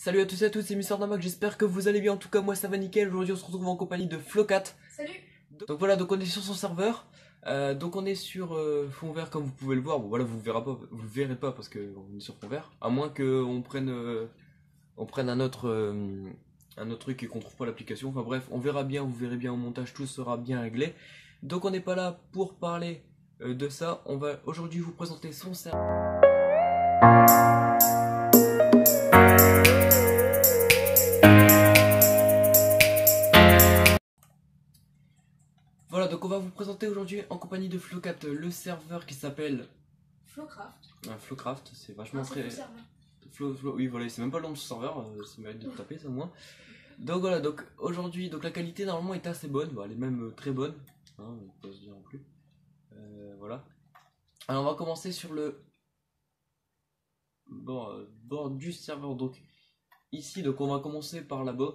Salut à tous et à tous, c'est Mister Namak, j'espère que vous allez bien, en tout cas moi ça va nickel. Aujourd'hui on se retrouve en compagnie de Flocat. Salut. Donc voilà, donc on est sur son serveur, donc on est sur fond vert comme vous pouvez le voir. Bon voilà, vous le verrez pas parce qu'on est sur fond vert, à moins qu'on prenne, on prenne un autre truc et qu'on trouve pas l'application. Enfin bref, on verra bien, vous verrez bien au montage, tout sera bien réglé. Donc on n'est pas là pour parler de ça, on va aujourd'hui vous présenter son serveur. Voilà, donc on va vous présenter aujourd'hui en compagnie de Flocat le serveur qui s'appelle Flowcraft. Flowcraft. C'est vachement Ah, très. c'est serveur. Oui, voilà, c'est même pas le nom de son serveur, ça mérite de taper ça au moins. Donc voilà, donc aujourd'hui, donc la qualité normalement est assez bonne, bon, elle est même très bonne, hein, on peut se dire en plus. Voilà. Alors on va commencer sur le bord du serveur, donc ici, donc on va commencer par là-bas.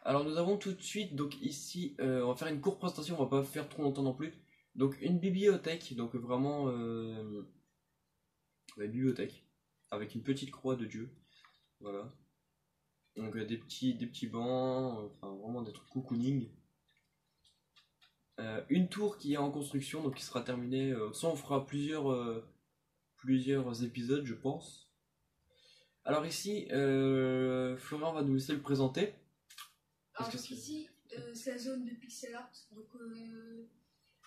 Alors nous avons tout de suite, donc ici, on va faire une courte présentation, on va pas faire trop longtemps non plus. Donc une bibliothèque, donc vraiment la bibliothèque, avec une petite croix de Dieu, voilà. Donc des petits bancs, enfin vraiment des trucs cocooning. Une tour qui est en construction, donc qui sera terminée, ça on fera plusieurs épisodes je pense. Alors ici, Florian va nous laisser le présenter. Alors donc ici, c'est la zone de pixel art. Donc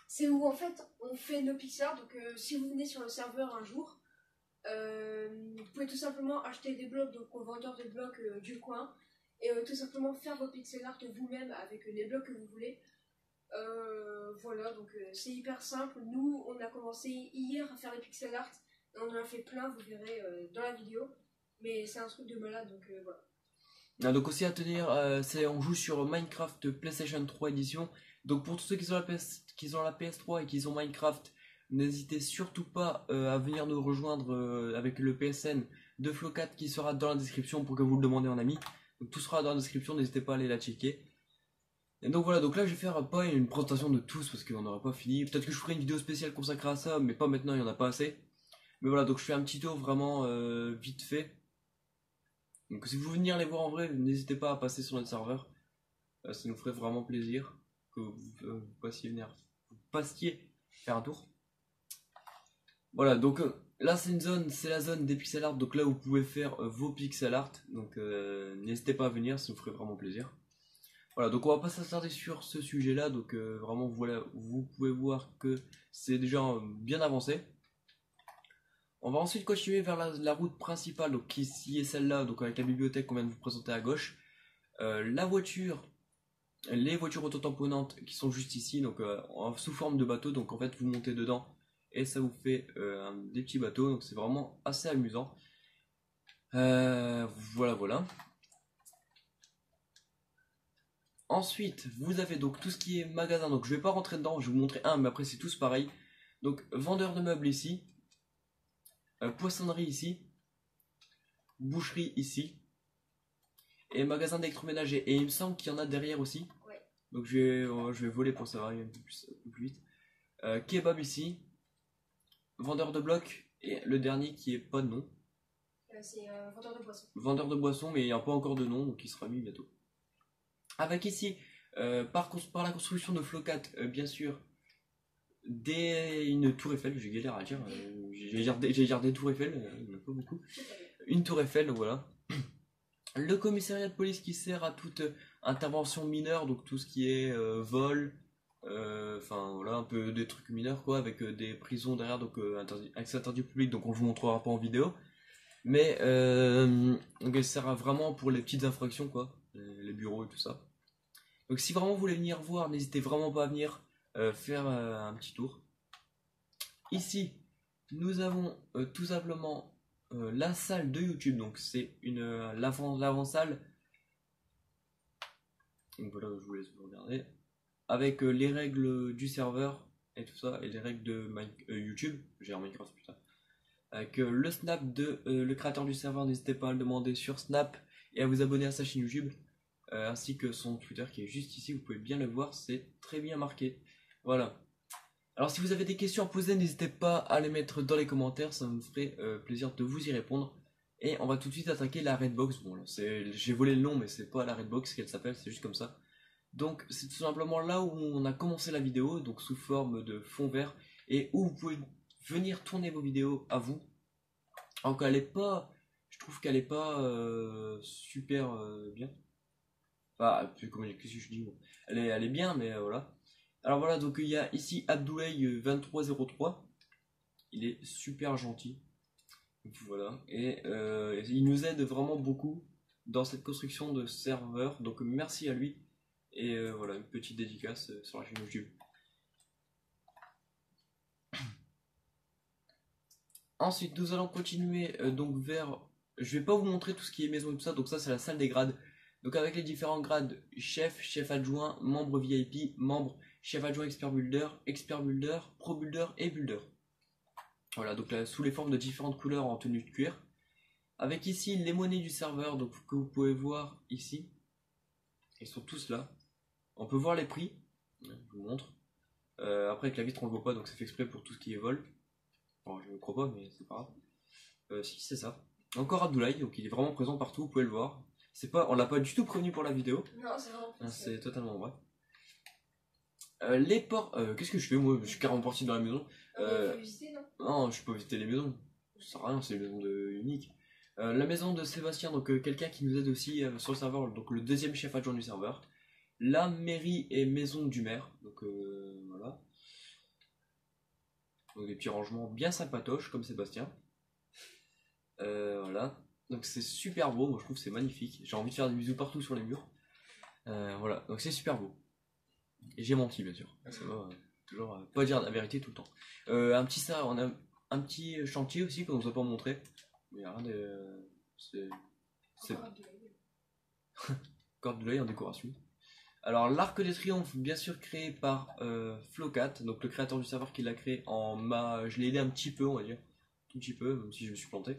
c'est où en fait on fait nos pixel art. Donc si vous venez sur le serveur un jour, vous pouvez tout simplement acheter des blocs donc au vendeur de blocs du coin et tout simplement faire vos pixel art vous-même avec les blocs que vous voulez. Voilà, donc c'est hyper simple. Nous, on a commencé hier à faire les pixel art. Et on en a fait plein, vous verrez dans la vidéo. Mais c'est un truc de malade, donc voilà. Ah, donc aussi à tenir, on joue sur Minecraft PlayStation 3 édition. Donc pour tous ceux qui ont la PS3 et qui ont Minecraft, n'hésitez surtout pas à venir nous rejoindre avec le PSN de Flocat qui sera dans la description pour que vous le demandez en ami. Donc tout sera dans la description, n'hésitez pas à aller la checker. Et donc voilà, donc là je vais faire pas une présentation de tous parce qu'on n'aura pas fini. Peut-être que je ferai une vidéo spéciale consacrée à ça, mais pas maintenant, il n'y en a pas assez. Mais voilà, donc je fais un petit tour vraiment vite fait. Donc si vous venez les voir en vrai, n'hésitez pas à passer sur notre serveur. Ça nous ferait vraiment plaisir que vous passiez faire un tour. Voilà, donc là c'est la zone des pixel art, donc là vous pouvez faire vos pixel art. Donc n'hésitez pas à venir, ça nous ferait vraiment plaisir. Voilà, donc on va pas s'attarder sur ce sujet là, donc vraiment voilà, vous pouvez voir que c'est déjà bien avancé. On va ensuite continuer vers la route principale, donc qui ici est celle-là, donc avec la bibliothèque qu'on vient de vous présenter à gauche. Les voitures autotamponnantes qui sont juste ici, donc sous forme de bateau, donc en fait vous montez dedans et ça vous fait des petits bateaux, donc c'est vraiment assez amusant. Voilà. Ensuite, vous avez donc tout ce qui est magasin, donc je vais pas rentrer dedans, je vais vous montrer un, mais après c'est tous pareil. Donc vendeur de meubles ici. Poissonnerie ici, boucherie ici, et magasin d'électroménager. Et il me semble qu'il y en a derrière aussi. Ouais. Donc je vais voler pour savoir un peu plus vite. Kebab ici, vendeur de blocs, et le dernier qui est pas de nom. C'est vendeur de boissons. Vendeur de boissons, mais il n'y a pas encore de nom, donc il sera mis bientôt. Avec ici, par la construction de Flocat, bien sûr, une tour Eiffel, j'ai galère à dire, j'ai dire des tours Eiffel, il n'y en a pas beaucoup. Une tour Eiffel, voilà. Le commissariat de police qui sert à toute intervention mineure, donc tout ce qui est vol, enfin voilà, un peu des trucs mineurs quoi, avec des prisons derrière, donc accès interdit au public, donc on vous montrera pas en vidéo. Mais donc elle sert vraiment pour les petites infractions quoi, les bureaux et tout ça. Donc si vraiment vous voulez venir voir, n'hésitez vraiment pas à venir faire un petit tour. Ici, nous avons tout simplement la salle de YouTube, donc c'est l'avant-salle. Donc voilà, je vous laisse vous regarder. Avec les règles du serveur et tout ça, et les règles de YouTube, j'ai Minecraft putain. Avec le snap de le créateur du serveur, n'hésitez pas à le demander sur Snap et à vous abonner à sa chaîne YouTube, ainsi que son Twitter qui est juste ici, vous pouvez bien le voir, c'est très bien marqué. Voilà. Alors si vous avez des questions à poser, n'hésitez pas à les mettre dans les commentaires, ça me ferait plaisir de vous y répondre. Et on va tout de suite attaquer la Redbox. Bon là, j'ai volé le nom, mais c'est pas la Redbox qu'elle s'appelle, c'est juste comme ça. Donc c'est tout simplement là où on a commencé la vidéo, donc sous forme de fond vert, et où vous pouvez venir tourner vos vidéos à vous. Alors qu'elle est pas, je trouve qu'elle est pas super bien. Enfin, qu'est-ce que je dis, bon. Elle est bien, mais voilà. Alors voilà, donc il y a ici Abdoulaye 2303. Il est super gentil. Voilà. Et il nous aide vraiment beaucoup dans cette construction de serveur. Donc merci à lui. Et voilà, une petite dédicace sur la chaîne YouTube. Ensuite, nous allons continuer donc vers... Je vais pas vous montrer tout ce qui est maison et tout ça. Donc ça, c'est la salle des grades. Donc avec les différents grades, chef, chef adjoint, membre VIP, membre, chef adjoint expert builder, pro builder et builder. Voilà, donc là, sous les formes de différentes couleurs en tenue de cuir. Avec ici les monnaies du serveur, donc que vous pouvez voir ici. Ils sont tous là. On peut voir les prix. Je vous montre. Après avec la vitre on le voit pas, donc c'est fait exprès pour tout ce qui est vol. Bon, je ne crois pas, mais c'est pas grave. Si, c'est ça. Encore Abdoulaye, donc il est vraiment présent partout, vous pouvez le voir. On l'a pas du tout prévenu pour la vidéo. Non, c'est vraiment c'est totalement vrai. Les ports. Qu'est-ce que je fais moi? Je suis carrément parti dans la maison. Faut visiter, non? Non, je peux visiter les maisons. Ça sert à rien, c'est une maison unique. La maison de Sébastien, donc quelqu'un qui nous aide aussi sur le serveur, donc le deuxième chef adjoint du serveur. La mairie et maison du maire, donc voilà. Donc des petits rangements bien sympatoches comme Sébastien. Voilà. Donc c'est super beau, moi je trouve que c'est magnifique. J'ai envie de faire des bisous partout sur les murs. Voilà, donc c'est super beau. Et j'ai menti bien sûr. Ça va, toujours pas dire la vérité tout le temps. On a un petit chantier aussi qu'on nous a pas montré. Mais rien de. C'est. Corde de l'œil en décoration. Alors l'arc des triomphes, bien sûr créé par Flocat, donc le créateur du serveur qui l'a créé je l'ai aidé un petit peu, on va dire. Tout petit peu, même si je me suis planté.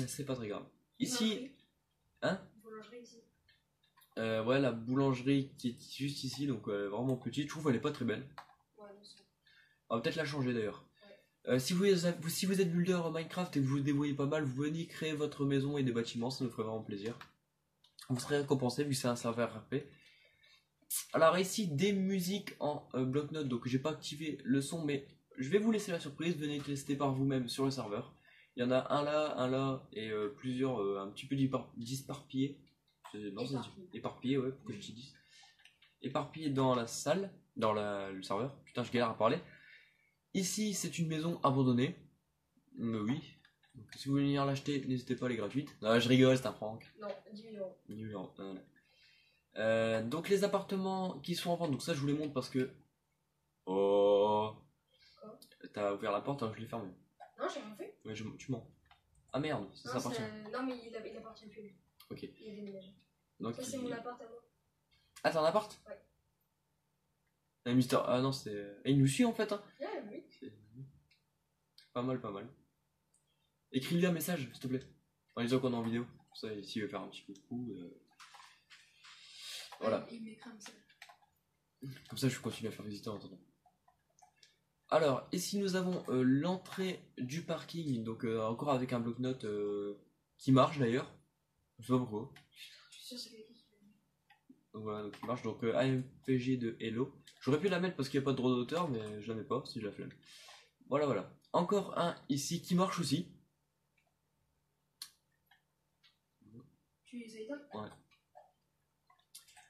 C'est pas très grave. Ici. Hein? Boulangerie ici. Ouais, la boulangerie qui est juste ici, donc vraiment petite. Je trouve qu'elle est pas très belle. Ouais, non, c'est... On va peut-être la changer d'ailleurs. Ouais. Si vous êtes builder Minecraft et que vous vous débrouillez pas mal, vous venez créer votre maison et des bâtiments, ça nous ferait vraiment plaisir. Vous serez récompensé vu que c'est un serveur RP. Alors ici des musiques en bloc-notes, donc j'ai pas activé le son, mais je vais vous laisser la surprise, venez tester par vous-même sur le serveur. Il y en a un là, et plusieurs un petit peu disparpillés. Non, c'est éparpillé, ouais, pourquoi je dis 10. Éparpillé dans la salle, dans le serveur. Putain, je galère à parler. Ici, c'est une maison abandonnée. Oui. Donc, si vous voulez venir l'acheter, n'hésitez pas, elle est gratuite. Non, je rigole, c'est un prank. Non, 10 000 €. 10 000 €. Donc, les appartements qui sont en vente, donc ça, je vous les montre parce que. Oh. T'as ouvert la porte, hein, je l'ai fermée. Non, j'ai rien fait. Ouais, tu mens. Ah merde, ça appartient. Non, mais il appartient plus. Ok. Il est déménagé. Donc, ça, c'est mon appart à moi. Ah, t'as un appart? Ouais. Mister... Ah non, c'est. Et il nous suit en fait, hein. Ouais, oui. Pas mal, pas mal. Écris-lui un message, s'il te plaît. En disant qu'on est en vidéo. Pour ça, ici, il veut faire un petit coucou. Voilà. Il m'écrit un message. Comme ça, je continue à faire visiter en attendant. Alors, ici, nous avons l'entrée du parking. Donc, encore avec un bloc-notes qui marche d'ailleurs. Je sais pas pourquoi. Je suis sûr que c'est quelqu'un qui l'a mis. Donc voilà, donc il marche. Donc, AMPG de Hello. J'aurais pu la mettre parce qu'il n'y a pas de droit d'auteur, mais je la mets pas si je la flemme. Voilà, voilà. Encore un ici qui marche aussi. Tu les as éteints? Ouais.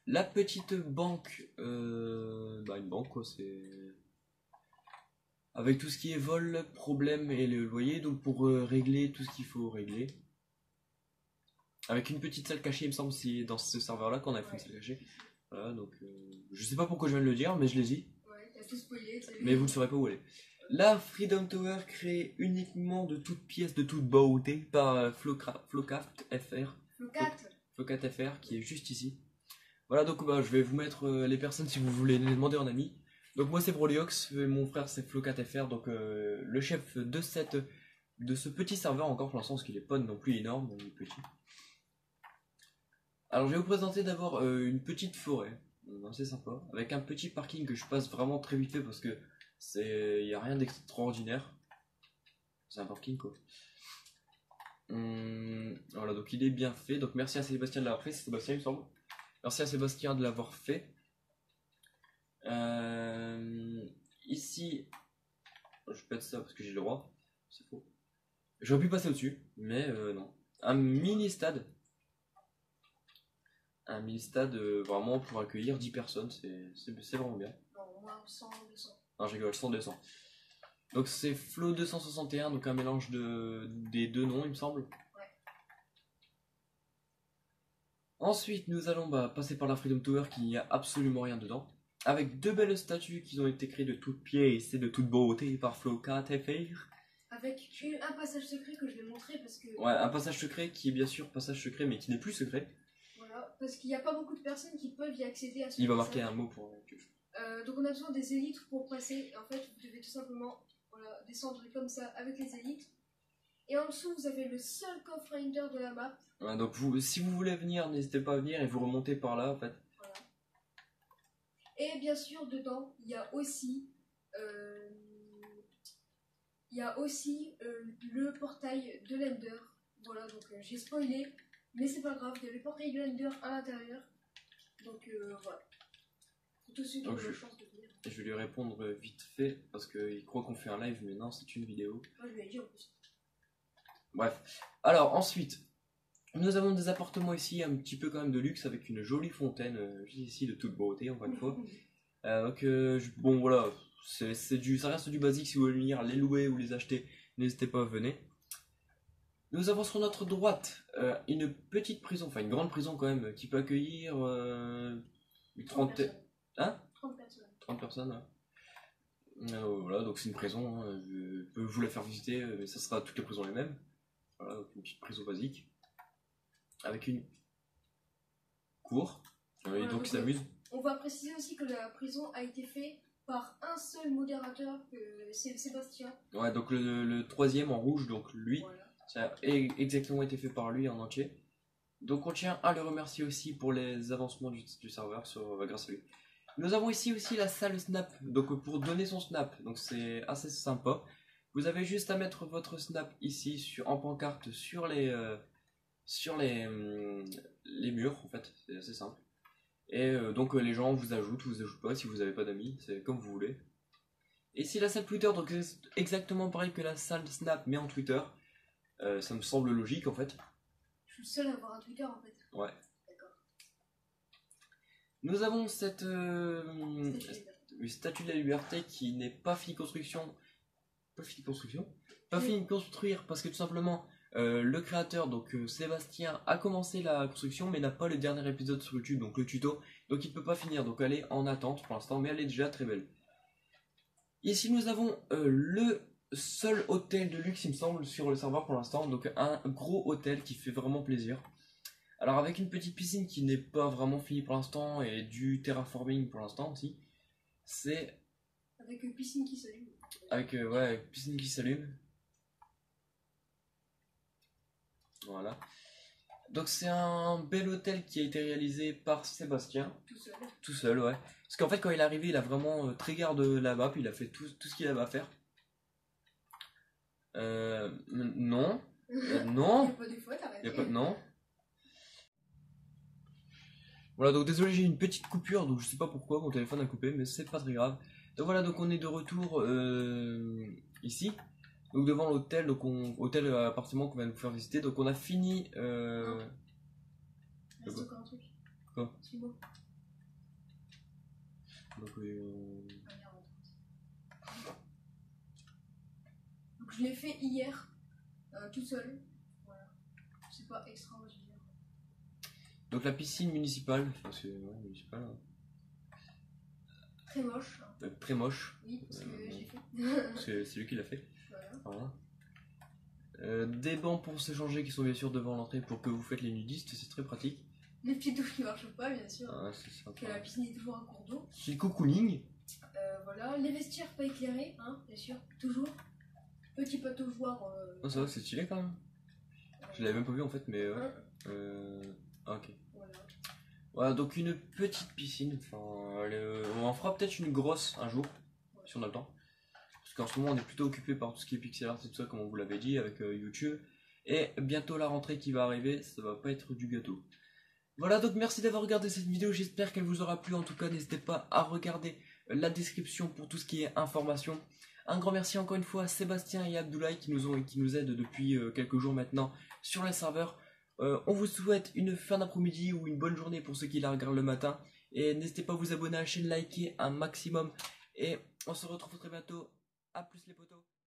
La petite banque, une banque quoi, c'est avec tout ce qui est vol, problème et le loyer, donc pour régler tout ce qu'il faut régler. Avec une petite salle cachée, il me semble, c'est dans ce serveur là qu'on a fait une salle cachée. Voilà, donc je sais pas pourquoi je viens de le dire, mais je l'ai dit. Ouais, t'as tout spoilé. Mais vous ne saurez pas où elle est. La Freedom Tower créée uniquement de toutes pièces, de toute beauté par Flocat FR. Flocat FR qui est juste ici. Voilà, donc je vais vous mettre les personnes si vous voulez les demander en ami. Donc moi c'est Broliox, mon frère c'est Flocat FR, donc le chef de ce petit serveur encore pour l'instant parce qu'il est pas non plus énorme, mais il est petit. Alors je vais vous présenter d'abord une petite forêt, assez sympa, avec un petit parking que je passe vraiment très vite fait parce que il n'y a rien d'extraordinaire. C'est un parking quoi. Voilà, donc il est bien fait. Donc merci à Sébastien de l'avoir fait. C'est Sébastien, il me semble. Merci à Sébastien de l'avoir fait. Ici, je pète ça parce que j'ai le droit. C'est faux. J'aurais pu passer au-dessus, mais non. Un mini stade. Un mini stade vraiment pour accueillir 10 personnes. C'est vraiment bien. Non, moi 100, 200. Non, je rigole, 100, 200. Donc c'est Flow 261, donc un mélange des deux noms, il me semble. Ouais. Ensuite, nous allons passer par la Freedom Tower qui n'y a absolument rien dedans. Avec deux belles statues qui ont été créées de toutes pièces et de toute beauté par Flow KTFR. Avec un passage secret que je vais montrer parce que... Ouais, un passage secret qui est bien sûr passage secret mais qui n'est plus secret. Voilà, parce qu'il n'y a pas beaucoup de personnes qui peuvent y accéder à ce Il va passage. marquer un mot pour... Donc on a besoin des élites pour passer. En fait, vous devez tout simplement descendre comme ça avec les élites. Et en dessous, vous avez le seul coffre-finder de la map. Ouais, donc si vous voulez venir, n'hésitez pas à venir et vous remontez par là en fait. Voilà. Et bien sûr, dedans, il y a aussi... le portail de l'Ender. Voilà, donc j'ai spoilé, mais c'est pas grave, il y a le portail de l'Ender à l'intérieur. Donc voilà. Pour tous ceux qui ont la chance de venir. Je vais lui répondre vite fait parce qu'il croit qu'on fait un live, mais non, c'est une vidéo. Moi je lui ai dit en plus. Bref. Alors ensuite, nous avons des appartements ici, un petit peu quand même de luxe, avec une jolie fontaine, juste ici, de toute beauté, encore une fois. Bon voilà, ça reste du basique. Si vous voulez venir les louer ou les acheter, n'hésitez pas à venir. Nous avons sur notre droite une petite prison, enfin une grande prison quand même, qui peut accueillir une trentaine... Hein 30 personnes. 30 personnes, hein. Voilà, donc c'est une prison, hein. Je peux vous la faire visiter, mais ça sera toutes les prisons les mêmes. Voilà, donc une petite prison basique. Avec une cour, Voilà, donc qui s'amuse. On va préciser aussi que la prison a été faite par un seul modérateur, c'est Sébastien. Ouais, donc le troisième en rouge, donc lui, voilà. Ça a exactement été fait par lui en entier. Donc on tient à le remercier aussi pour les avancements du serveur grâce à lui. Nous avons ici aussi la salle Snap, donc pour donner son Snap, donc c'est assez sympa. Vous avez juste à mettre votre Snap ici en pancarte sur les murs, en fait, c'est assez simple. Et donc les gens vous ajoutent pas si vous n'avez pas d'amis, c'est comme vous voulez. Et ici la salle Twitter, donc c'est exactement pareil que la salle Snap mais en Twitter. Ça me semble logique en fait. Je suis le seul à avoir un Twitter en fait. Ouais. D'accord. Nous avons cette statue de la liberté qui n'est pas finie de construction. Pas finie de construire parce que tout simplement le créateur, donc Sébastien, a commencé la construction mais n'a pas le dernier épisode sur YouTube, donc le tuto. Donc il ne peut pas finir, donc elle est en attente pour l'instant, mais elle est déjà très belle. Ici nous avons le seul hôtel de luxe il me semble sur le serveur pour l'instant, donc un gros hôtel qui fait vraiment plaisir. Alors avec une petite piscine qui n'est pas vraiment finie pour l'instant et du terraforming pour l'instant aussi. C'est... Avec une piscine qui s'allume. Avec ouais, une piscine qui s'allume. Voilà. Donc c'est un bel hôtel qui a été réalisé par Sébastien. Tout seul. Tout seul, ouais. Parce qu'en fait quand il est arrivé il a vraiment trigger de la map, il a fait tout ce qu'il avait à faire. Non. Non. Il n'y a pas des fois, t'arrêtes. Non. Voilà, donc désolé, j'ai une petite coupure, donc je sais pas pourquoi mon téléphone a coupé, mais c'est pas très grave. Donc voilà, donc on est de retour ici, donc devant l'hôtel, donc hôtel appartement qu'on va nous faire visiter. Donc on a fini. Reste encore un truc. Quoi? Suis-moi. Donc, donc je l'ai fait hier, tout seul. Voilà. C'est pas extraordinaire. donc la piscine municipale, enfin, c'est ouais, municipale. Hein. Très moche. Très moche. Oui, parce que j'ai fait. C'est lui qui l'a fait. Voilà. Voilà. Des bancs pour se changer qui sont bien sûr devant l'entrée pour que vous faites les nudistes, c'est très pratique. Les petites douches qui marchent pas, bien sûr. Ah, c'est sympa. Que la piscine est toujours un cours d'eau. C'est le cocooning. Voilà, les vestiaires pas éclairés, hein, bien sûr, toujours. Petit pataugeoir. Oh, ça va, c'est stylé quand même. Je l'avais même pas vu en fait, mais ouais. Ok. Voilà. Voilà, donc une petite piscine. Enfin, on en fera peut-être une grosse un jour, si on a le temps. Parce qu'en ce moment, on est plutôt occupé par tout ce qui est pixel art et tout ça, comme on vous l'avait dit, avec YouTube. Et bientôt la rentrée qui va arriver, ça va pas être du gâteau. Voilà, donc merci d'avoir regardé cette vidéo, j'espère qu'elle vous aura plu. En tout cas, n'hésitez pas à regarder la description pour tout ce qui est information. Un grand merci encore une fois à Sébastien et à Abdoulaye qui nous aident depuis quelques jours maintenant sur les serveurs. On vous souhaite une fin d'après-midi ou une bonne journée pour ceux qui la regardent le matin. Et n'hésitez pas à vous abonner à la chaîne, liker un maximum. Et on se retrouve très bientôt. A plus les potos.